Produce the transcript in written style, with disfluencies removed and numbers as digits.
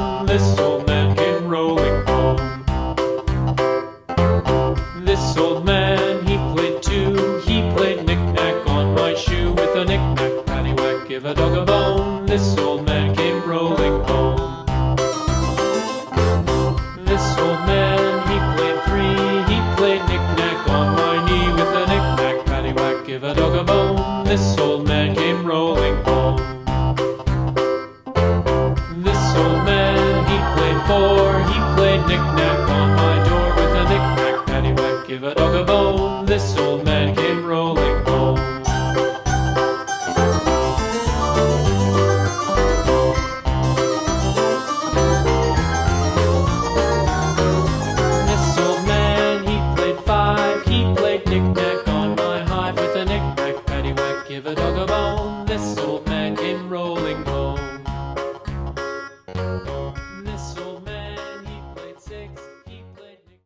bone. This old man came rolling home. This old man, he played too. He played knick-knack on my shoe. With a knick-knack, paddywhack, give a dog a bone. This old man came rolling home. This old man, he played three. He played knick-knack on my knee. With a knick-knack, paddywhack, give a dog a bone. This old man came rolling home. This old man, he played four. He played knick-knack on my door. With a knick-knack, paddywhack, give a dog a bone. This old man